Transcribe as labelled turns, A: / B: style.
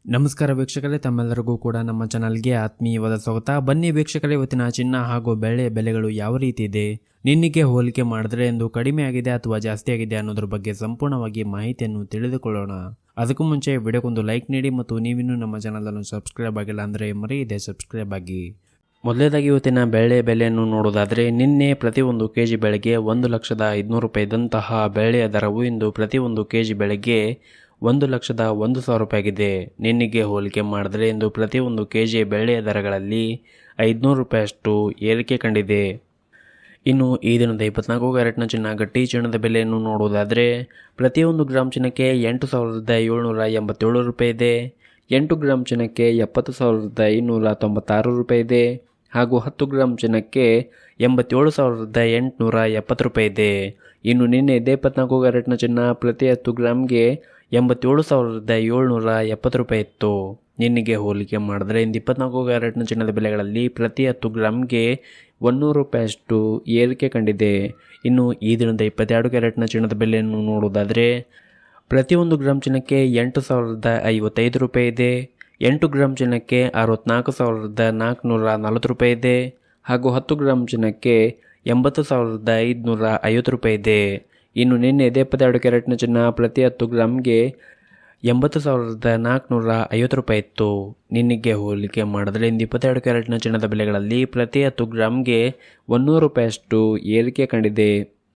A: ನಮಸ್ಕಾರ ವೀಕ್ಷಕರೇ, ತಮ್ಮೆಲ್ಲರಿಗೂ ಕೂಡ ನಮ್ಮ ಚಾನಲ್ಗೆ ಆತ್ಮೀಯವಾದ ಸ್ವಾಗತ. ಬನ್ನಿ ವೀಕ್ಷಕರೇ, ಇವತ್ತಿನ ಚಿನ್ನ ಹಾಗೂ ಬೆಳ್ಳಿ ಬೆಲೆಗಳು ಯಾವ ರೀತಿ ಇದೆ, ನಿನ್ನೆಗೆ ಹೋಲಿಕೆ ಮಾಡಿದ್ರೆ ಎಂದು ಕಡಿಮೆ ಆಗಿದೆ ಅಥವಾ ಜಾಸ್ತಿ ಆಗಿದೆ ಅನ್ನೋದ್ರ ಬಗ್ಗೆ ಸಂಪೂರ್ಣವಾಗಿ ಮಾಹಿತಿಯನ್ನು ತಿಳಿದುಕೊಳ್ಳೋಣ. ಅದಕ್ಕೂ ಮುಂಚೆ ವಿಡಿಯೋಗೊಂದು ಲೈಕ್ ನೀಡಿ ಮತ್ತು ನೀವಿನ್ನೂ ನಮ್ಮ ಚಾನಲನ್ನು ಸಬ್ಸ್ಕ್ರೈಬ್ ಆಗಿಲ್ಲ ಅಂದರೆ ಮರೆಯದೆ ಸಬ್ಸ್ಕ್ರೈಬ್ ಆಗಿ. ಮೊದಲೇದಾಗಿ ಇವತ್ತಿನ ಬೆಳ್ಳಿ ಬೆಲೆಯನ್ನು ನೋಡೋದಾದರೆ, ನಿನ್ನೆ ಪ್ರತಿ ಒಂದು ಕೆಜಿ ಬೆಳೆಗೆ 1,500,000 ರೂಪಾಯಿ ಇದ್ದಂತಹ ಬೆಳ್ಳಿಯ ದರವು ಇಂದು ಪ್ರತಿ ಒಂದು ಕೆಜಿ ಬೆಳೆಗೆ 1,01,000 ರೂಪಾಯಿ ಆಗಿದೆ. ನಿನ್ನೆಗೆ ಹೋಲಿಕೆ ಮಾಡಿದ್ರೆ ಇಂದು ಪ್ರತಿ ಒಂದು ಕೆಜಿ ಬೆಳ್ಳಿಯ ದರಗಳಲ್ಲಿ 500 ರೂಪಾಯಿಯಷ್ಟು ಏರಿಕೆ ಕಂಡಿದೆ. ಇನ್ನು ಈ ದಿನದ 24 ಕ್ಯಾರೆಟ್ನ ಚಿನ್ನ ಗಟ್ಟಿ ಚಿನ್ನದ ಬೆಲೆಯನ್ನು ನೋಡುವುದಾದರೆ, ಪ್ರತಿಯೊಂದು ಗ್ರಾಮ್ ಚಿನ್ನಕ್ಕೆ 8,787 ರೂಪಾಯಿ ಇದೆ. 8 ಗ್ರಾಮ್ ಚಿನ್ನಕ್ಕೆ 70,296 ರೂಪಾಯಿ ಇದೆ. ಹಾಗೂ 10 ಗ್ರಾಮ್ ಚಿನ್ನಕ್ಕೆ 87,870 ರೂಪಾಯಿ ಇದೆ. ಇನ್ನು ನಿನ್ನೆ 24 ಕ್ಯಾರೆಟ್ನ ಚಿನ್ನ ಪ್ರತಿ 10 ಗ್ರಾಮ್ಗೆ 87,770 ರೂಪಾಯಿ ಇತ್ತು. ನಿನ್ನೆಗೆ ಹೋಲಿಕೆ ಮಾಡಿದ್ರೆ ಇಂದು 24 ಕ್ಯಾರೆಟ್ನ ಚಿನ್ನದ ಬೆಲೆಗಳಲ್ಲಿ ಪ್ರತಿ 10 ಗ್ರಾಮ್ಗೆ 100 ರೂಪಾಯಿಯಷ್ಟು ಏರಿಕೆ ಕಂಡಿದೆ. ಇನ್ನು ಈ ದಿನದ 22 ಕ್ಯಾರೆಟ್ನ ಚಿನ್ನದ ಬೆಲೆಯನ್ನು ನೋಡುವುದಾದರೆ, ಪ್ರತಿಯೊಂದು ಗ್ರಾಮ್ ಚಿನ್ನಕ್ಕೆ 8,055 ರೂಪಾಯಿ ಇದೆ. 8 ಗ್ರಾಮ್ ಚಿನ್ನಕ್ಕೆ 64,440 ರೂಪಾಯಿ ಇದೆ. ಹಾಗೂ 10 ಗ್ರಾಮ್ ಚಿನ್ನಕ್ಕೆ 80,550 ರೂಪಾಯಿ ಇದೆ. ಇನ್ನು ನಿನ್ನೆ 22 ಕ್ಯಾರೆಟ್ನ ಚಿನ್ನ ಪ್ರತಿ 10 ಗ್ರಾಮ್ಗೆ 80,450 ರೂಪಾಯಿ ಇತ್ತು. ನಿನ್ನೆಗೆ ಹೋಲಿಕೆ ಮಾಡಿದ್ರೆ ಇಂದು 22 ಕ್ಯಾರೆಟ್ನ ಚಿನ್ನದ ಬೆಲೆಗಳಲ್ಲಿ ಪ್ರತಿ 10 ಗ್ರಾಮ್ಗೆ 100 ರೂಪಾಯಿಯಷ್ಟು ಏರಿಕೆ ಕಂಡಿದೆ.